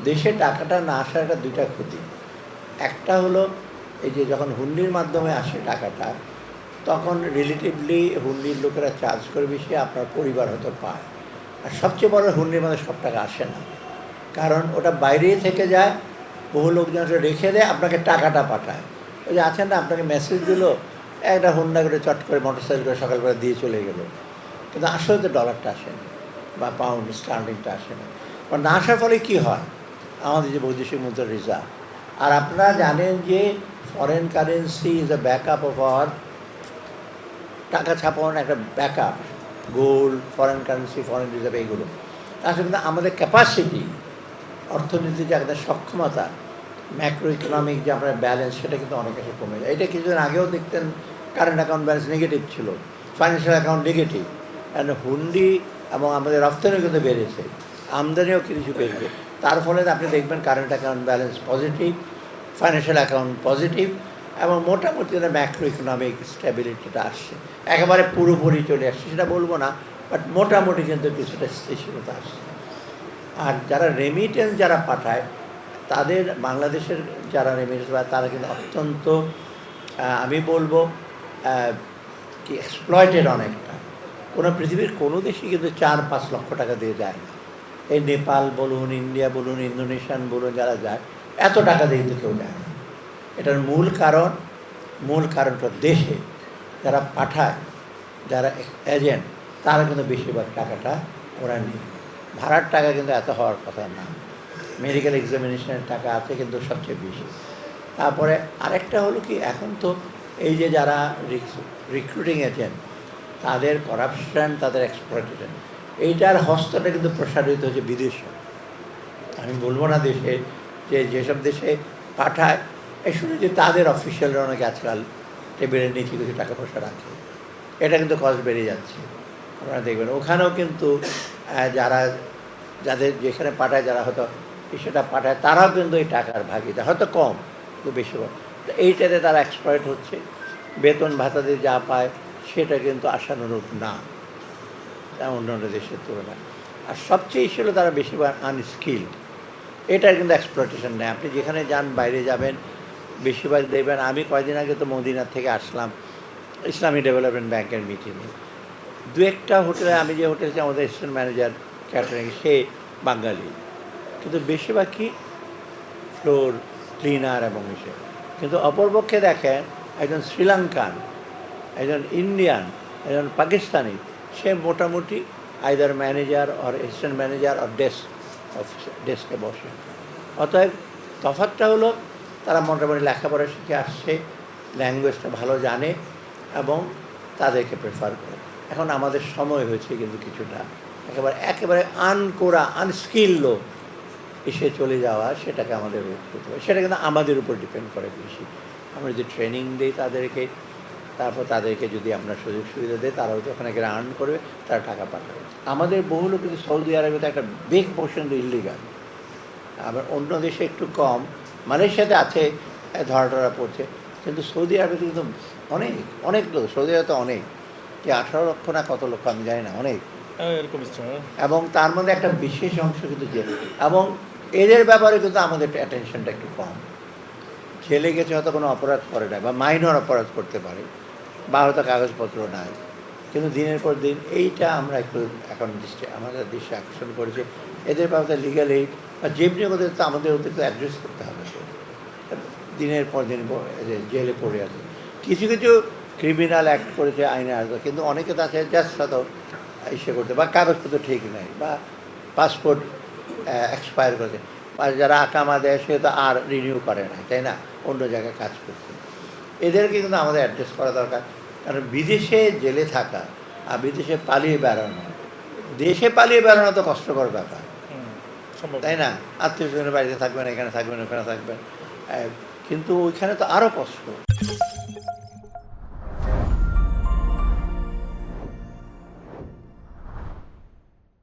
দেশে টাকাটা না আসার একটা দুইটা ক্ষতি। একটা হলো এই যে যখন হুন্ডির মাধ্যমে আসে টাকাটা, তখন রিলেটিভলি হুন্ডির লোকেরা চার্জ করে বেশি, আপনার পরিবার হয়তো পায়। আর সবচেয়ে বড়, হুন্ডির মধ্যে সব টাকা আসে না, কারণ ওটা বাইরেই থেকে যায়। বহু লোকজন সেটা রেখে দেয়, আপনাকে টাকাটা পাঠায়। ওই যে আছেন না, আপনাকে মেসেজ দিল, একটা হুন্ডা করে চট করে মোটরসাইকেল করে সকালবেলা দিয়ে চলে গেল, কিন্তু আসলে তো ডলারটা আসে না, বা পাউন্ড স্টার্লিংটা আসে না। বা না আসার ফলে কী হয়, আমাদের যে বৈদেশিক মুদ্রা রিজার্ভ, আর আপনারা জানেন যে foreign currency is a backup of our, টাকা ছাপানোর একটা backup, gold, foreign currency, foreign reserve, এইগুলো। আসলে কিন্তু আমাদের ক্যাপাসিটি, অর্থনীতির যে একটা সক্ষমতা, ম্যাক্রো ইকোনমিক যে আপনার ব্যালেন্স, সেটা কিন্তু অনেকাংশে কমে যায়। এটা কিছুদিন আগেও দেখতেন কারেন্ট অ্যাকাউন্ট ব্যালেন্স নেগেটিভ ছিল, ফাইন্যান্সিয়াল অ্যাকাউন্ট নেগেটিভ। কারণ হুন্ডি এবং আমাদের রপ্তানিও কিন্তু বেড়েছে, আমদানিও কিছু বেড়েছে। তার ফলে আপনি দেখবেন current account balance positive, financial account positive, এবং মোটামুটি ম্যাক্রো ইকোনমিক স্ট্যাবিলিটিটা আসছে। একেবারে পুরোপুরি চলে আসছে সেটা বলবো না, বাট মোটামুটি কিন্তু কিছুটা স্থিতিশীলতা আসছে। আর যারা রেমিটেন্স যারা পাঠায়, তাদের বাংলাদেশের যারা রেমিটেন্স পায়, তারা কিন্তু অত্যন্ত, আমি বলবো, কি এক্সপ্লয়েটেড অনেকটা। পৃথিবীর কোনো দেশই কিন্তু 4-5 লক্ষ টাকা দিয়ে যায় না। এই নেপাল বলুন, ইন্ডিয়া বলুন, ইন্দোনেশিয়ান বলুন, যারা যায় এত টাকা দিয়ে কিন্তু কেউ যায় না। এটার মূল কারণটা দেশে যারা পাঠায়, যারা এজেন্ট, তারা কিন্তু বেশিরভাগ টাকাটা ওরা নিয়ে। ভাড়ার টাকা কিন্তু এত হওয়ার কথা না, মেডিকেল এক্সামিনেশনের টাকা আছে কিন্তু সবচেয়ে বেশি। তারপরে আরেকটা হলো কি, এখন তো এই যে যারা রিক্রুটিং এজেন্ট, তাদের করাপশান, তাদের এক্সপ্লয়টেশন, এইটার হস্তটা কিন্তু প্রসারিত হচ্ছে বিদেশে। আমি বলবো না দেশে, যে যেসব দেশে পাঠায়, এই শুনে যে তাদের অফিসিয়ালরা অনেকে আজকাল টেবিলের নিচে কিছু টাকা পয়সা রাখে, এটা কিন্তু কস্ট বেড়ে যাচ্ছে। আপনারা দেখবেন ওখানেও কিন্তু যাদের যেখানে পাঠায়, যারা হয়তো সেটা পাঠায়, তারাও কিন্তু এই টাকার ভাগিদার, হয়তো কম কিন্তু বেশিরভাগ। তো এইটাতে তারা এক্সপ্লয়েট হচ্ছে, বেতন ভাতাতে যা পায় সেটা কিন্তু আশানুরূপ না অন্যান্য দেশের তুলনায়। আর সবচেয়ে ইস্যু হলো তারা বেশিরভাগ আনস্কিল্ড, এটার কিন্তু এক্সপ্লয়টেশন নেই। আপনি যেখানে যান, বাইরে যাবেন, বেশিরভাগ দেখবেন। আমি কয়েকদিন আগে তো মদিনার থেকে আসলাম ইসলামী ডেভেলপমেন্ট ব্যাংকের মিটিংয়ে, দু একটা হোটেলে, আমি যে হোটেলছি, আমাদের অ্যাসিস্ট্যান্ট ম্যানেজার ক্যাটারিং, সে বাঙালি, কিন্তু বেশিরভাগই ফ্লোর ক্লিনার এবং এসে। কিন্তু অপরপক্ষে দেখেন একজন শ্রীলঙ্কান, একজন ইন্ডিয়ান, একজন পাকিস্তানি, সে মোটামুটি either manager or assistant manager or ডেস্কে বসে। অতএব তফাৎটা হলো, তারা মোটামুটি লেখাপড়া শিখে আসছে, ল্যাঙ্গুয়েজটা ভালো জানে এবং তাদেরকে প্রেফার করে। এখন আমাদের সময় হয়েছে কিন্তু কিছুটা একেবারে আনস্কিল লোক এসে চলে যাওয়া, সেটাকে আমাদের রোধ করতে হবে। সেটা কিন্তু আমাদের উপর ডিপেন্ড করে বেশি। আমরা যদি ট্রেনিং দিই তাদেরকে, তারপর তাদেরকে যদি আমরা সুযোগ সুবিধা দিই, তারাও যখন এখানে আর্ন করবে, তারা টাকা পাঠাবে। আমাদের বহু লোক কিন্তু সৌদি আরবে একটা বিগ পোর্শন ইল্লিগাল, আবার অন্য দেশে একটু কম, মালয়েশিয়াতে আছে, ধরা পড়ছে, কিন্তু সৌদি আরবে কিন্তু অনেক অনেক লোক, সৌদি আরবে তো অনেক, যে 18 লক্ষ না কত লক্ষ আমি জানি না, অনেক এরকম। এবং তার মধ্যে একটা বিশেষ অংশ কিন্তু জেলে, এবং এদের ব্যাপারে কিন্তু আমাদের অ্যাটেনশনটা একটু কম। জেলে গেছে, হয়তো কোনো অপরাধ করে না, বা মাইনর অপরাধ করতে পারে, বা হয়তো কাগজপত্র নাই, কিন্তু দিনের পর দিন এইটা আমরা একটু এখন আমাদের দেশে আকর্ষণ করেছে। এদের ব্যাপারে লিগ্যাল এইড বা যেমনি ওদের, তো আমাদের ওদেরকে অ্যাড্রেস করতে হবে। দিনের পর দিন জেলে পড়ে আছে, কিছু কিছু ক্রিমিনাল অ্যাক্ট করেছে, আইনে আসবে, কিন্তু অনেকে তো আছে জাস্ট হয়তো ইসে করতে, বা কাগজপত্র ঠিক নেই, বা পাসপোর্ট এক্সপায়ার করেছে, বা যারা আকামা দেয় সে তো আর রিনিউ করে না, তাই না, অন্য জায়গায় কাজ করছে। এদেরকে কিন্তু আমাদের অ্যাড্রেস করা দরকার। কারণ বিদেশে জেলে থাকা আর বিদেশে পালিয়ে বেড়ানো, দেশে পালিয়ে বেড়ানো তো কষ্টকর ব্যাপার, তাই না, আত্মীয় স্বজনের বাড়িতে থাকবেন, এখানে থাকবেন, ওখানে থাকবেন, কিন্তু ওইখানে তো আরও কষ্ট।